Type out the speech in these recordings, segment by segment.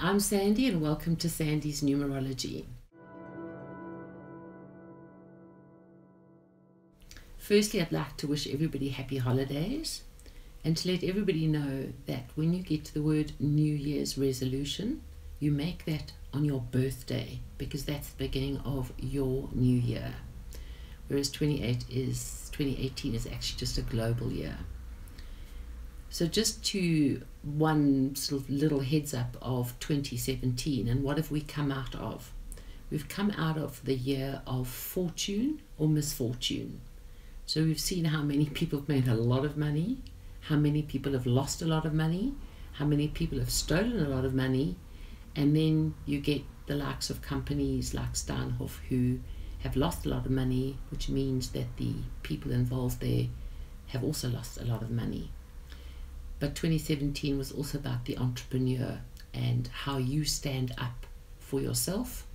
I'm Sandy and welcome to Sandy's Numerology. Firstly, I'd like to wish everybody happy holidays and to let everybody know that when you get to the word New Year's resolution, you make that on your birthday because that's the beginning of your new year. Whereas 2018 is actually just a global year. So just to one sort of little heads up of 2017 and what have we come out of? We've come out of the year of fortune or misfortune. So we've seen how many people have made a lot of money, how many people have lost a lot of money, how many people have stolen a lot of money, and then you get the likes of companies like Steinhoff who have lost a lot of money, which means that the people involved there have also lost a lot of money. But 2017 was also about the entrepreneur and how you stand up for yourself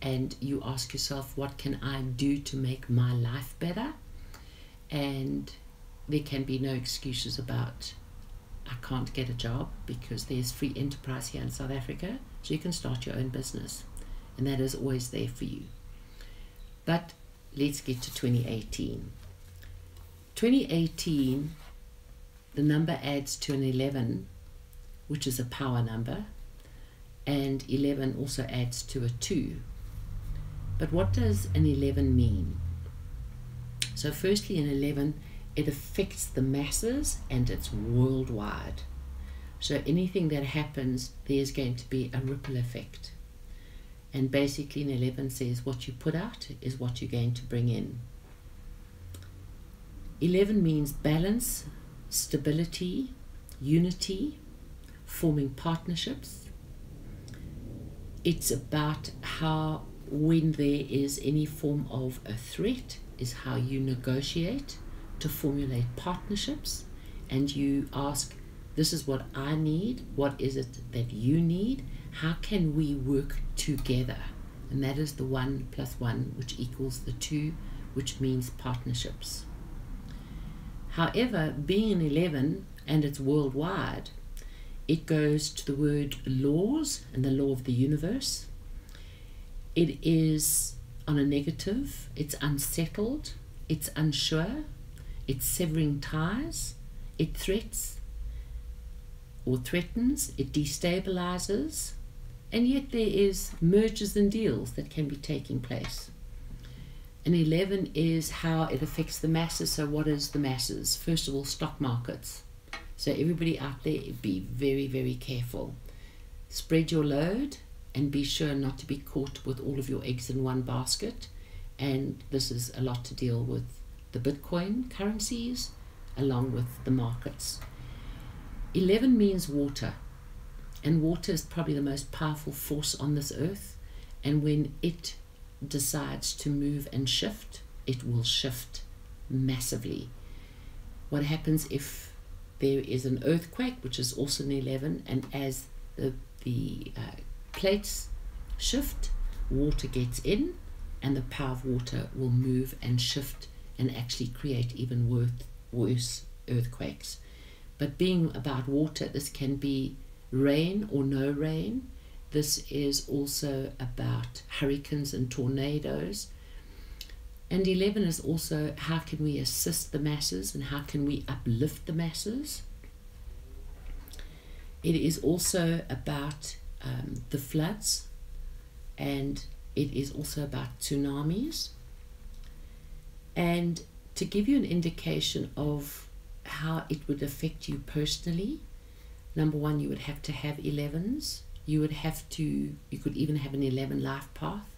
and you ask yourself, what can I do to make my life better? And there can be no excuses about I can't get a job because there's free enterprise here in South Africa, so you can start your own business and that is always there for you. But let's get to 2018. 2018, the number adds to an 11, which is a power number, and 11 also adds to a 2. But what does an 11 mean? So firstly, an 11, it affects the masses and it's worldwide. So anything that happens, there's going to be a ripple effect. And basically an 11 says what you put out is what you're going to bring in. 11 means balance, stability, unity, forming partnerships. It's about how when there is any form of a threat is how you negotiate to formulate partnerships and you ask, this is what I need, what is it that you need, how can we work together? And that is the 1 + 1 which equals the 2, which means partnerships. However, being an 11 and it's worldwide, it goes to the word laws and the law of the universe. It is on a negative, it's unsettled, it's unsure, it's severing ties, it threats or threatens, it destabilizes, and yet there is mergers and deals that can be taking place. An 11 is how it affects the masses. So what is the masses? First of all, stock markets. So everybody out there, be very, very careful. Spread your load and be sure not to be caught with all of your eggs in one basket. And this is a lot to deal with the Bitcoin currencies along with the markets. 11 means water. And water is probably the most powerful force on this earth. And when it decides to move and shift, it will shift massively. What happens if there is an earthquake, which is also an 11, and as the plates shift, water gets in and the power of water will move and shift and actually create even worse earthquakes. But being about water, this can be rain or no rain. This is also about hurricanes and tornadoes. And 11 is also how can we assist the masses and how can we uplift the masses. It is also about the floods, and it is also about tsunamis. And to give you an indication of how it would affect you personally, number one, you would have to have 11s. You could even have an 11 life path,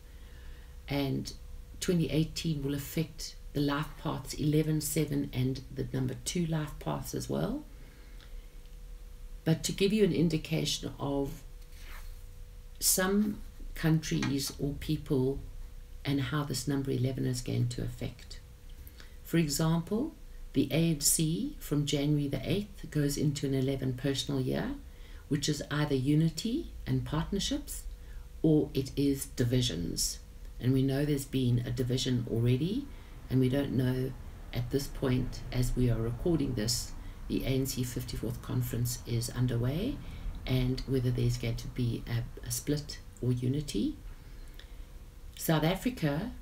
and 2018 will affect the life paths 11, 7 and the number 2 life paths as well. But to give you an indication of some countries or people and how this number 11 is going to affect. For example, the ANC from January the 8th goes into an 11 personal year, which is either unity and partnerships or it is divisions. And we know there's been a division already, and we don't know at this point, as we are recording this, the ANC 54th conference is underway, and whether there's going to be a split or unity. South Africa,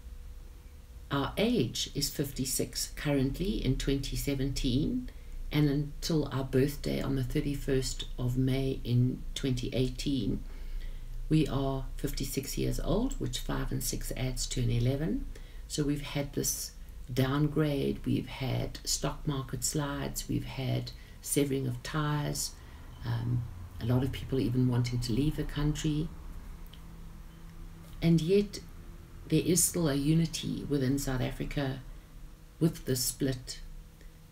our age is 56 currently in 2017, and until our birthday on the 31st of May in 2018, we are 56 years old, which 5 and 6 adds to an 11. So we've had this downgrade, we've had stock market slides, we've had severing of ties, a lot of people even wanting to leave the country. And yet there is still a unity within South Africa with this split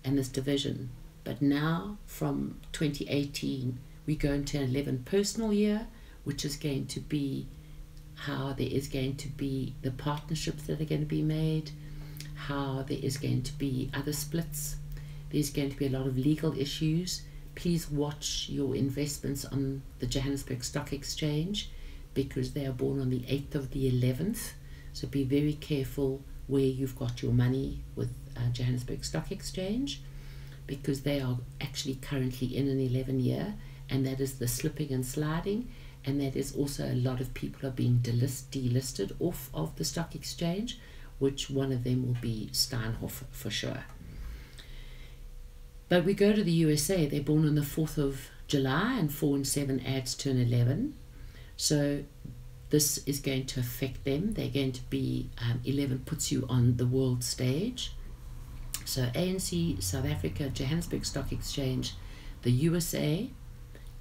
and this division. But now from 2018 we go into an 11 personal year, which is going to be how there is going to be the partnerships that are going to be made, how there is going to be other splits. There's going to be a lot of legal issues. Please watch your investments on the Johannesburg Stock Exchange, because they are born on the 8th of the 11th. So be very careful where you've got your money with Johannesburg Stock Exchange, because they are actually currently in an 11 year, and that is the slipping and sliding, and that is also a lot of people are being delisted off of the stock exchange, which one of them will be Steinhoff for sure. But we go to the USA. They're born on the 4th of July, and 4 and 7 adds to an 11. So this is going to affect them. They're going to be, 11 puts you on the world stage. So ANC, South Africa, Johannesburg Stock Exchange, the USA,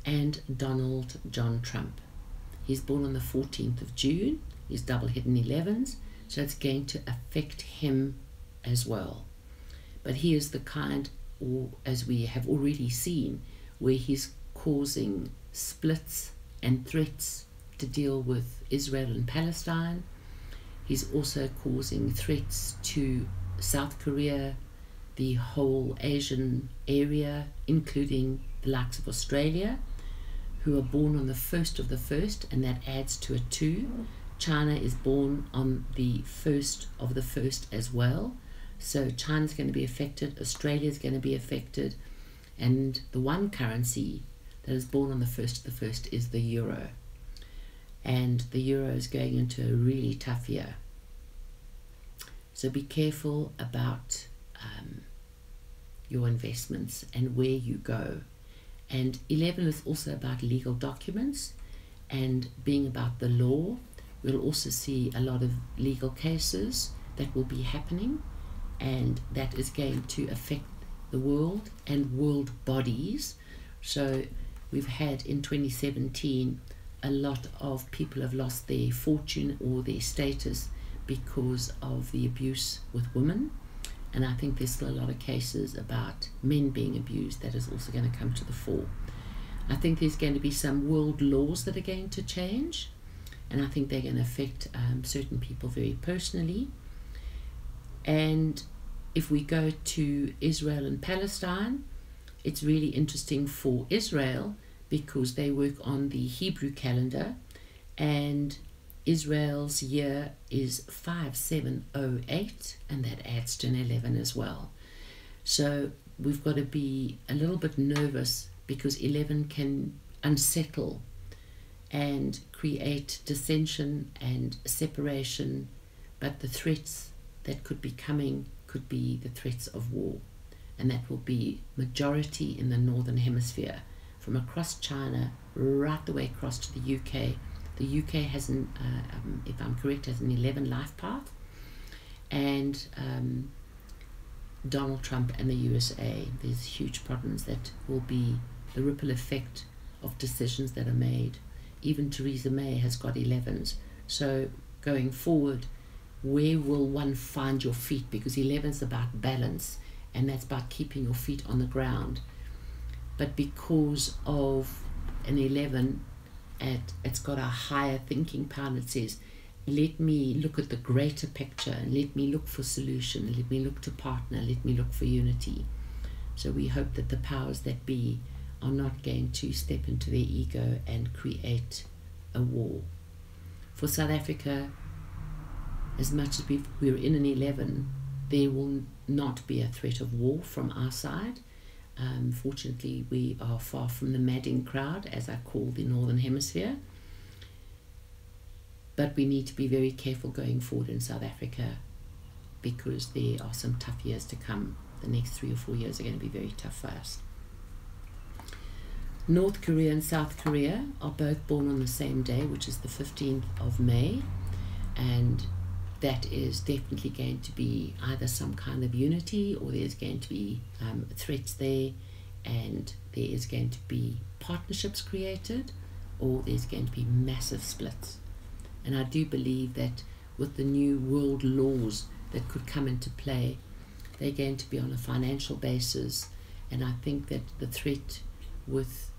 and Donald John Trump. He's born on the 14th of June. He's double hidden 11s. So it's going to affect him as well. But he is the kind, or as we have already seen, where he's causing splits and threats to deal with Israel and Palestine. He's also causing threats to South Korea, the whole Asian area, including the likes of Australia, who are born on the 1st of the 1st, and that adds to a 2. China is born on the 1st of the 1st as well. So China's going to be affected, Australia's going to be affected, and the one currency that is born on the 1st of the 1st is the euro. And the euro is going into a really tough year. So be careful about your investments and where you go. And 11 is also about legal documents and being about the law. We'll also see a lot of legal cases that will be happening, and that is going to affect the world and world bodies. So we've had in 2017 a lot of people have lost their fortune or their status because of the abuse with women, and I think there's still a lot of cases about men being abused that is also going to come to the fore. I think there's going to be some world laws that are going to change, and I think they're going to affect certain people very personally. And if we go to Israel and Palestine, it's really interesting for Israel because they work on the Hebrew calendar, and Israel's year is 5708, and that adds to an 11 as well. So we've got to be a little bit nervous because 11 can unsettle and create dissension and separation, but the threats that could be coming could be the threats of war, and that will be majority in the northern hemisphere, from across China right the way across to the UK. The UK has an, if I'm correct, has an 11 life path, and Donald Trump and the USA, there's huge problems that will be the ripple effect of decisions that are made. Even Theresa May has got 11s. So going forward, where will one find your feet? Because 11 is about balance, and that's about keeping your feet on the ground. But because of an 11, it's got a higher thinking power that says, let me look at the greater picture, and let me look for solution, let me look to partner, let me look for unity. So we hope that the powers that be are not going to step into their ego and create a war. For South Africa, as much as we're in an 11, there will not be a threat of war from our side. Fortunately, we are far from the madding crowd, as I call the Northern Hemisphere. But we need to be very careful going forward in South Africa, because there are some tough years to come. The next 3 or 4 years are going to be very tough for us. North Korea and South Korea are both born on the same day, which is the 15th of May, and that is definitely going to be either some kind of unity, or there's going to be threats there, and there is going to be partnerships created, or there's going to be massive splits. And I do believe that with the new world laws that could come into play, they're going to be on a financial basis, and I think that the threat with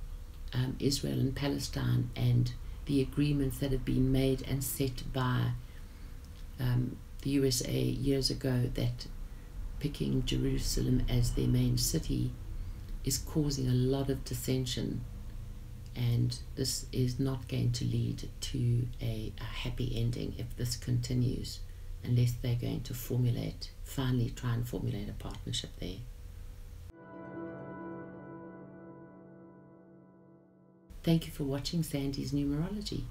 Israel and Palestine, and the agreements that have been made and set by the USA years ago, that picking Jerusalem as their main city is causing a lot of dissension, and this is not going to lead to a happy ending if this continues, unless they're going to finally try and formulate a partnership there. Thank you for watching Sandy's Numerology.